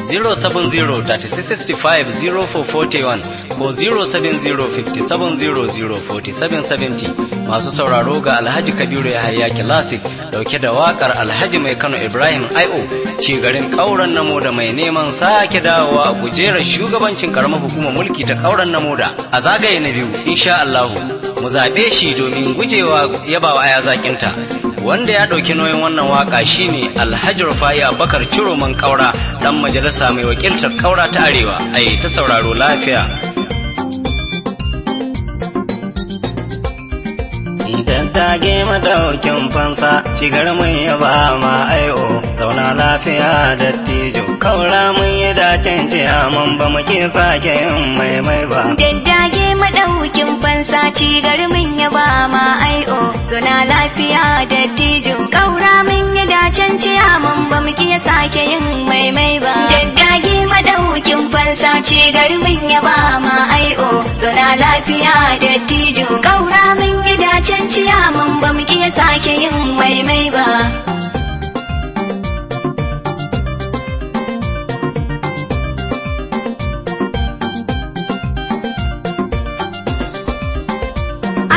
070-3665-0441 ko 070-5700-4770. Masu sauraro ga Alhaji Kabiru Yahaya Classic dauke da wakar Alhaji Mai Kano Ibrahim I.O. ci garin Kauran Namoda mai neman sake dawowa a kujerar shugabancin karamar hukumar mulki ta Kauran Namoda a zagaye na biyu insha Allah. Mu zabe shi domin gujewa yabawa aya zakinta. Wanda ya ɗauki nauyin wannan waka shine Alhaji Rufai Abubakar Ciroman Kaura, dan majalisa mai wakiltar Kaura ta Arewa. Ai ta sauraro lafiya. Tattage madaukin fansa, shigar mun yaba ma I.O. zauna lafiya dattijo. Kaura mun yi dacin ciyaman ba mu ke sake yin maimai ba. Daddage madaukin fansa, cigar mun yaba ma I.O. zauna lafiya dattijo. Kaura mun yi dacin ciyaman ba mu ke sake yin maimai ba. Daddage madaukin fansa, cigar mun yaba ma I.O. zauna lafiya dattijo. Kaura mun yi dacin ciyaman ba mu ke sake yin maimai ba.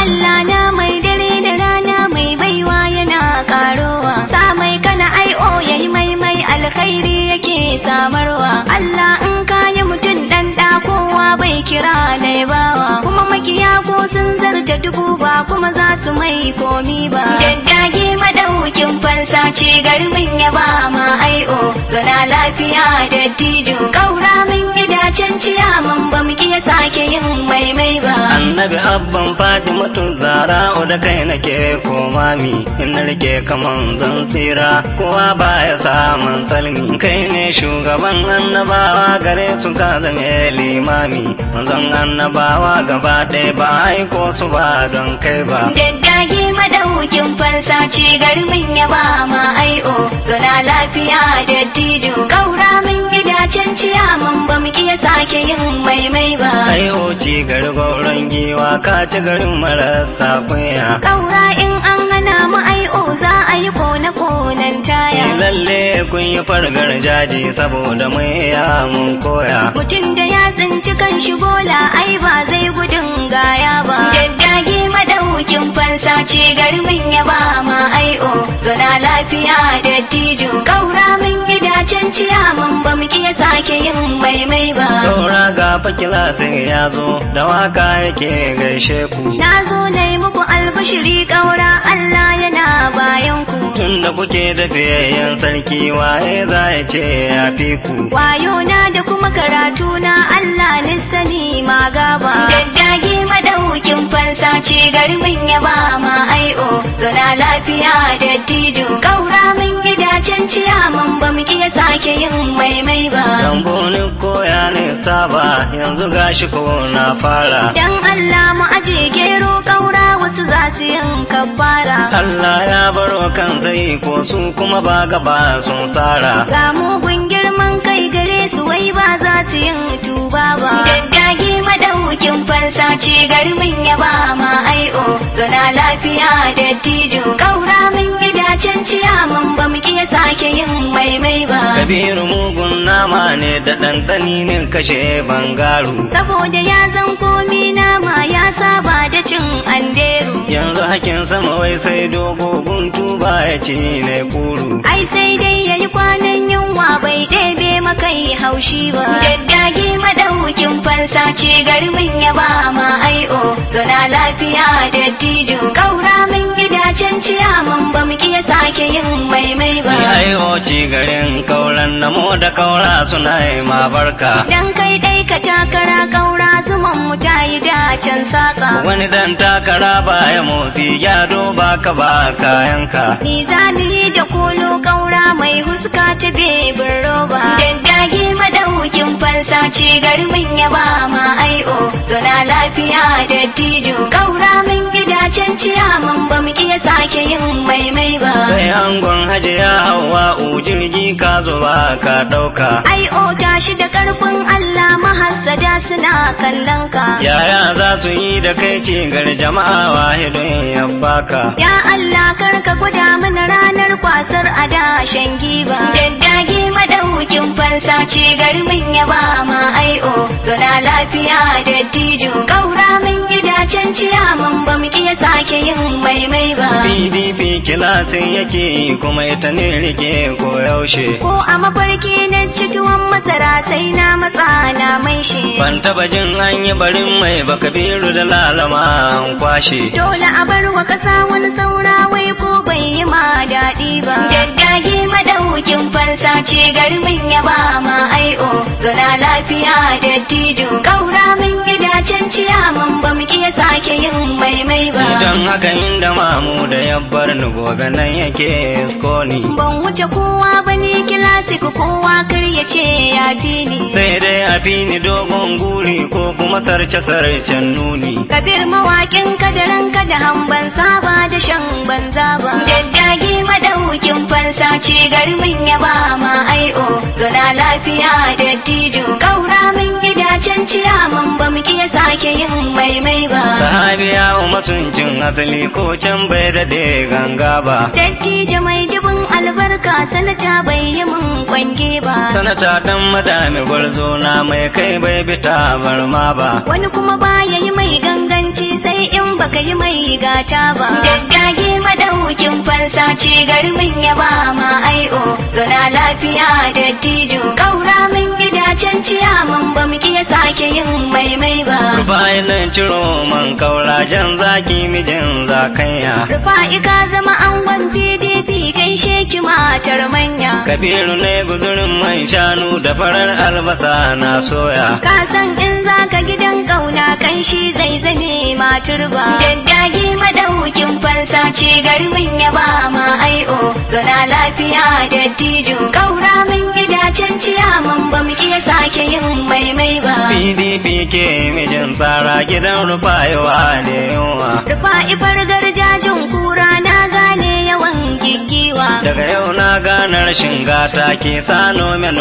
Allah na mai dare da rana mai baiwa yana karowa, sa mai kana I.O. yayi maimai alkhairi yake samarwa. Allah in kayi mutum dan da kowa bai kira nai bawa, kuma makiya ko sun zarta dubu ba kuma za su mai komi ba. Daddage madaukin fansa, ci garmin ya ba ma I.O. zona lafiya dattijo. Kaura min gidacen ciyaman ba mu iya sake yin maimai ba. Annabi abban Fatimatu Zara'u da kai nake komami, in rike kaman zan tsira kowa baya samun salmi. Kai ne shugaban annabawa gare su ka zame limami, manzon annabawa gaba ɗaya ba aiko su ba don kai ba. Daddage madaukin fansa, ci garmin ya ba ma I.O. zona lafiya dattijo. Kaura min gidacen ciyaman ba mu iya sake yin maimai ba. I.O. ci gargauran giwa ka ci garin marasa kunya. Kaura in an hana mu I.O. za a yi kone-konen taya. Lalle kun yi fargar jaji saboda mun iya mun koya. Mutum da ya tsinci kan shi bola ai ba zai gudun gaya ba. Daddage madaukin fansa, ci garmin ya ba ma I.O. zona lafiya dattijo. Kaura min gidacen ciyaman ba mu iya sake yin maimai ba. Kaura ga fakila sai ya zo da waka yake gaishe ku. Na zo na yi muku albashiri Kaura, Allah yana bayan ku. Tunda kuke da fiyayyen sarki waye za ya ce ya fi ku. Wayo na da kuma karatu na Allah ni sani ma gaba. Daddage madaukin fansa, ci garmin ya ba ma I.O. zona lafiya dattijo. Kaura min gidacen ciyaman ba mu iya sake yin maimai ba. Gambonin koya ne saba yanzu gashi ko na fara. Dan Allah mu aje gero Kaura, wasu za su yin kabbara. Allah ya baro kan sai ko su kuma ba gaba sun sara. Ga mugun girman kai gare su wai ba za su yin tuba ba. Daddage madaukin fansa, ci garmin ya ba ma I.O. zona lafiya dattijo. Kaura min gidacen ciyaman ba mu iya sake yin maimai ba. Kabiru mugun nama ne da ɗanɗani ne kashe bangaru. Saboda ya zan komi nama ya saba da cin anderu. Yanzu hakin sama wai sai dogo guntu ba ya ci ne kuru. Ai sai dai yayi kwanan yunwa bai ɗebe makai haushi ba. Daddage madaukin fansa, ci garmin ya ba ma I.O. zona lafiya dattijo. Kaura min gidacen ciyaman ba mu iya sake yin maimai ba. I.O. ci garin Kauran Namoda Kaura suna yi ma barka. Dan kai dai ka takara Kaura, zuman mu ta yi dacen saka. Wani dan takara baya motsi ya doba ka ba kayanka. Ni za mu yi da kolo Kaura mai huska ta bebin roba. Daddage madaukin fansa, ci garmin ya ba ma I.O. zona lafiya dattijo. Kaura min gidacen ciyaman ba mu iya sake yin maimai ba. Sai angon Hajiya Hauwa'u jirgi ka zo ba ka ɗauka. I.O. tashi da karfin Allah, mahassada suna kallon ka. Yaya za su yi da kai cigar jama'a wahidun ya baka. Ya Allah kar ka gwada mana ranar kwasar adashen giba. Daddage madaukin fansa, fansa ci garmin ya ba ma ai'o zona lafiya da tijo kaura min gidacen ciyaman ba mu iya sake yin maimai ba PDP kilasin yake kuma ita ne rike ko yaushe ko a mafarki na ci tuwon masara sai na matsa na mai shi ban taba jin an yi barin mai ba Kabiru da lalama an kwashe dole a bar wa kasa wani saura wai ko bai yi ma daɗi ba daddage madaukin fansa ci garmin ya ba ma ai'o zona lafiya da tijo kaura min gidacen ciyaman ba mu iya sake yin maimai ba idan haka inda mamu da yabbar ni gobe nan yake skoni ban wuce kowa bane kilasik kowa kar ya ce ya fi ni sai dai a fi ni dogon guri ko kuma sarce-sarcen nuni Kabir mawakin kadaran kada hamban saba da shan banza ba daddage madaukin fansa ci garmin ya ba ma ai'o zona lafiya da tijo kaura min gidacen ciyaman ba mu iya sake yin maimai ba sahabiya wa masuncin asali ko can bai daɗe ganga ba dattijo mai dubin albarka sanata bai yi mun kwange ba sanata dan madami gwarzo na mai kai bai bi tabarma ba wani kuma baya yi mai ganganci sai in baka yi mai gata ba daddage madaukin fansa ci garmin ya ba ma ai'o zona lafiya da tijo kaura min gidacen ciyaman ba mu iya sake yin maimai ba bayan nan ciro man kaura jan zaki mijin zakanya rufa'i ka zama angon PDP gaishe ki matar manya Kabiru ne guzurin man shanu da farar albasa na soya ka san in zaka gidan kauna kan shi zai zame maturba daddage madaukin fansa ci garmin ya ba ma ai'o zona lafiya da tijo kaura min gidacen ciyaman ba mu iya sake yin maimai ba PDP ke mijin tsara gidan rufayewa da yawa rufa'i fargar jajin kura na gane yawan giggiwa daga yau na gane rashin gata ke sa nomen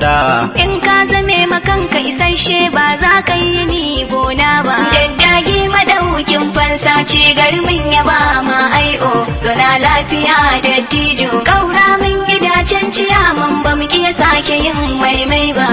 dawa in ka zame makanka isasshe ba za ka yi ni gona ba daddage madaukin fansa ci garmin ya ba ma ai'o zona lafiya da tijo kaura min gidacen ciyaman ba mu iya sake yin maimai ba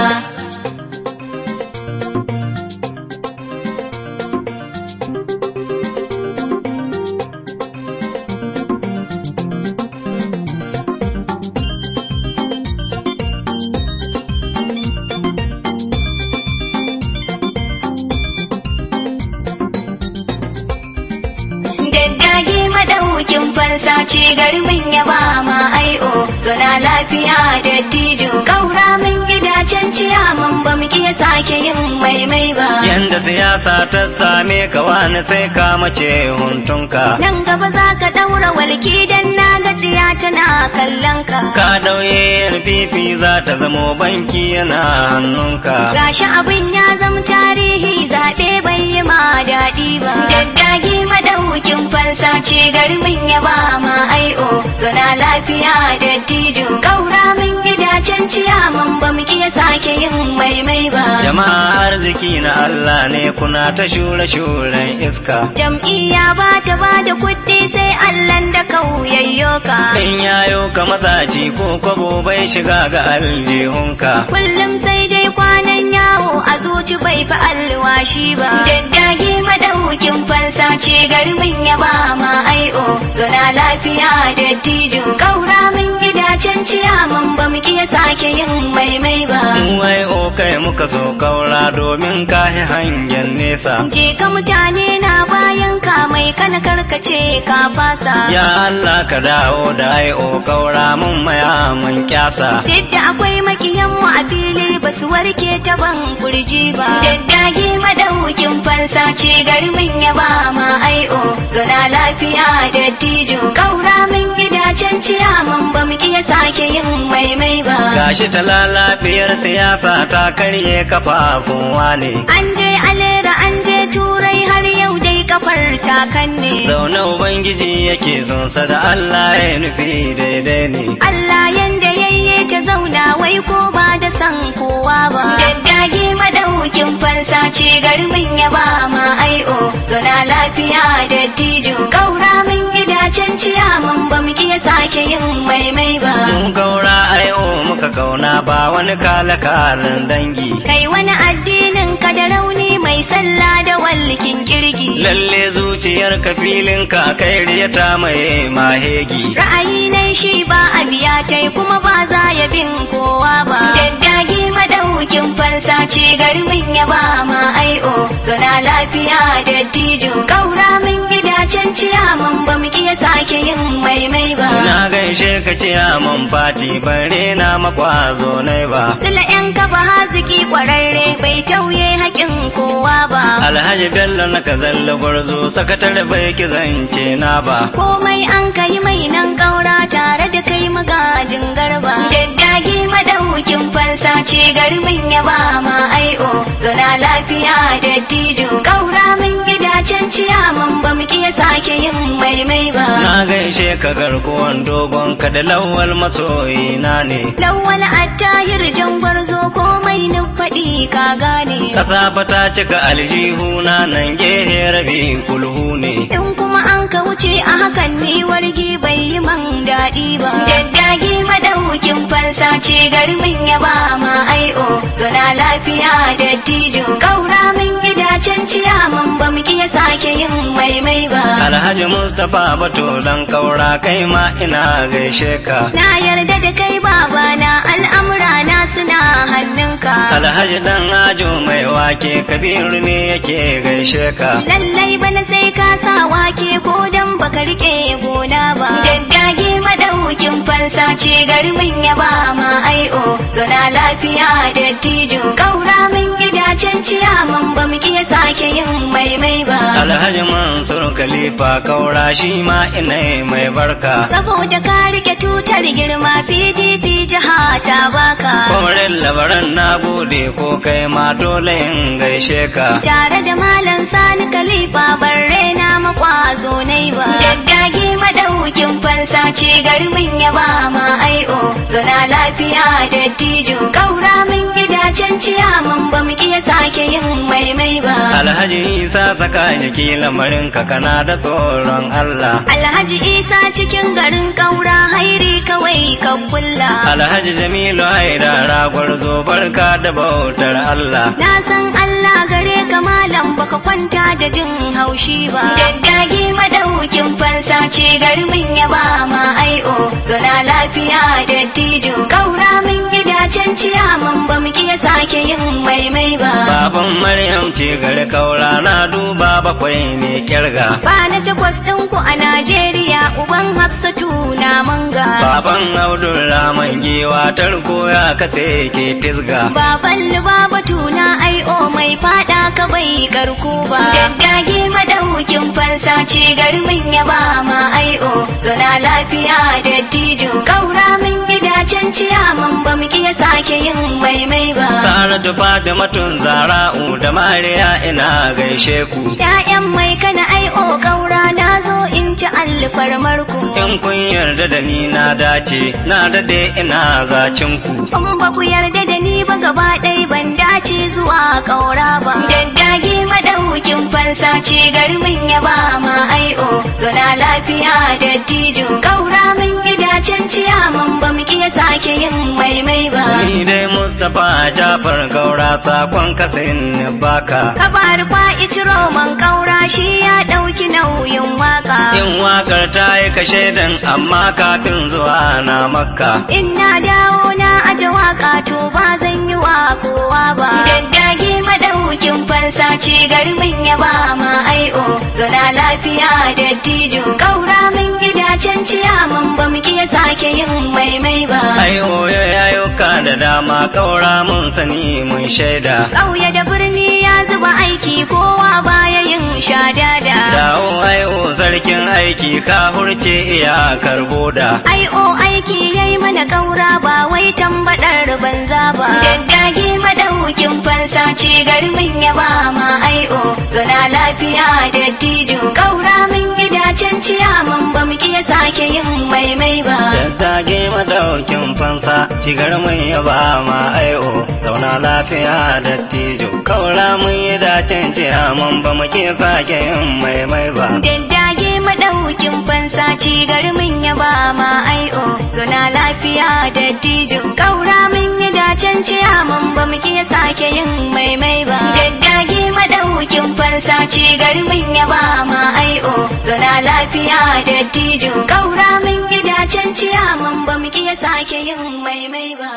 fansa ci garmin ya ba ma ai'o zona lafiya da tijo kaura min gidacen ciyaman ba mu iya sake yin maimai ba yanda siyasa ta same ka wani sai ka mace huntunka nan gaba za ka daura walki dan na ga siya tana kallon ka ka dauye fifi za ta zamo banki yana hannunka gashi abin ya zama tarihi zaɓe bai yi ma daɗi ba daddage madaukin fansa ci garmin ya ba ma ai'o zona lafiya da tijo kaura min gidacen ciyaman ba mu iya sake yin maimai ba jama'a arziki na Allah ne kuna ta shure-shuren iska jam'iyya ba ta ba da kuɗi sai Allah da kauyayyo ka in yayo ka matsaci ko kwabo bai shiga ga aljihunka kullum sai dai kwanan yawo a zuci bai fi alwashi ba daddage madaukin fansa ci garmin ya ba ma ai'o zona lafiya da tijo kaura min gidacen ciyaman ba mu iya sake yin maimai ba wai o kai muka so kaura domin kahi hangen nesa je ka mutane na bayan ka mai kana karkace ka fasa ya Allah ka dawo da ai o kaura mun maya mun kyasa duk da akwai makiyan mu a fili ba su warke ta ban kurji ba daddage madaukin fansa ci garmin ya ba ma ai'o zona lafiya da tijo kaura min gidacen ciyaman ba mu iya sake yin maimai ba gashi ta lalafiyar siyasa ta karye kafafun wane an je alera an je turai har yau dai kafar takan ne zaune ubangiji yake sonsa da Allah ya nufi daidai ne Allah yanda yayye ta zauna wai ko ba da san kowa ba daddage madaukin fansa ci garmin ya ba ma ai'o zona lafiya da tijo kaura min gidacen ciyaman ba mu iya sake yin maimai ba mun gaura ai'o muka kauna ba wani kala-kalan dangi. Kai wani addinin ka da rauni mai sallah da walkin kirgi. Lalle zuciyar ka filin ka kai riyata mai mahegi. Ra'ayi nan shi ba a biya tai kuma ba za ya bin kowa ba. Daddagi madaukin fansa ce garmin ya ba ma ai'o. Zona lafiya da tijo. Kaura min gidacen ciyaman ba mu iya sake yin maimai ba. Na gaishe ka ciyaman fati bare na makwazo nai ba. Sila yan kaba haziki kwararre bai tauye haƙin kowa ba. Alhaji Bello na kazalla gwarzo sakatare bai ki zance na ba. Komai an kai mai nan kaura tare da kai magajin garba. Daddagi madaukin fansa ce garmin ya ba ma ai'o. Zona lafiya da tijo. Kaura min gidacen ciyaman ba mu iya sake yin maimai ba. Na gaishe ka garkuwan dogon ka da lawal masoyi na ne. Lawal attahir jan gwarzo komai na faɗi ka gane. Kasa fa ta cika aljihu na nan gehe rabi kulhu ne. In kuma an ka wuce a hakan ni wargi bai yi man daɗi ba. Daddagi madaukin fansa ce garmin ya ba ma ai'o. Zona lafiya da tijo. Kaura min gidacen ciyaman ba mu iya sake yin maimai ba. Alhaji Mustapha Bato dan kaura kai ma ina gaishe ka. Na yarda da kai babana al'amura na suna hannunka. Alhaji dan ajo mai wake Kabiru ne yake gaishe ka. Lallai bana sai ka sa wake ko dan baka rike gona ba. Daddagi madaukin fansa ce garmin ya ba ma ai'o. Zona lafiya da tijo. Kaura min gidacen ciyaman ba mu iya sake yin maimai ba. Alhaji Mansur Khalifa kaura shi ma ina mai barka. Saboda ka rike tutar girma PDP jiha ta baka. Kwamarin labaran na gode ko kai ma dole in gaishe ka. Tare da Malam Sani Khalifa barre na makwazo nai ba. Daddagi madaukin fansa ce garmin ya ba ma ai'o. Zona lafiya da tijo. Kaura min gidacen ciyaman ba mu iya sake yin maimai ba. Alhaji Isa saka jiki lamarin ka kana da tsoron Allah. Alhaji Isa cikin garin kaura hairi kawai ka kulla. Alhaji Jamilu Haidara gwarzo barka da bautar Allah. Na san Allah gare ka malam baka kwanta da jin haushi ba. Daddagi madaukin fansa ce garmin ya ba ma ai'o. Zona lafiya da tijo. Kaura min gidacen ciyaman ba mu iya sake yin maimai ba. Baban Maryam ce gari kaura na duba bakwai ne kirga. Ba na takwas ɗinku a Najeriya uban Hafsatu na manga. Baban Abdulrahman giwa tarko ya kace ke fisga. Baban Lubabatu na ai'o mai fada ka bai karku ba. Daddagi madaukin fansa ce garmin ya ba ma ai'o. Zona lafiya da tijo. Kaura min gidacen ciyaman ba mu iya sake yin maimai ba. Saratu Fatimatun Zara'u da Mariya ina gaishe ku. Ya'yan mai kana ai'o kaura na zo in ci alfarmar ku. In kun yarda da ni na dace, na dade ina zacin ku. In ba ku yarda da ni ba gaba ɗai ban dace zuwa kaura ba. Daddagi madaukin fansa ce garmin ya ba ma ai'o. Zona lafiya da tijo. Kaura min gidacen ciyaman ba mu iya sake yin maimai ba. Ni dai Mustapha Jafar kaura sakon kasin baka. Kabar fa'i ciro man kaura shi ya ɗauki nauyin waka. In wakar ta yi kashe dan amma kafin zuwa na Makka. In na dawo na aje waka to ba zan yi wa kowa ba. Daddagi madaukin fansa ce garmin ya ba ma ai'o. Zona lafiya da tijo. Kaura min gidacen ciyaman ba mu iya sake yin maimai ba. Ai oyo yayuka da dama kaura mun sani mun shaida. Ƙauye da birni ya zuba aiki kowa baya yin shadada. Dawo ai o sarkin aiki ka hurce iyakar boda. Ai o aiki yayi mana kaura ba wai tambadar banza ba. Daddagi madaukin fansa ce garmin ya ba ma ai o. Zona lafiya da tijo. Kaura min gidacen ciyaman ba mu iya sake yin maimai ba. Daddage madaukin fansa cigar mun ya ba ma ai'o. Zauna lafiya da tijo. Kaura mun yi dacin ciyaman ba mu ke sake yin maimai ba. Daddage madaukin fansa ci garmin ya ba ma ai'o. Zona lafiya da dijo. Kaura mun yi dacen ciyaman ba mu ki sake yin maimai ba. Daddagi madaukin fansa ci gari mun yaba ma ai'o. Zauna lafiya da dijo. Kaura mun yi dacen ciyaman ba mu ki sake yin maimai ba.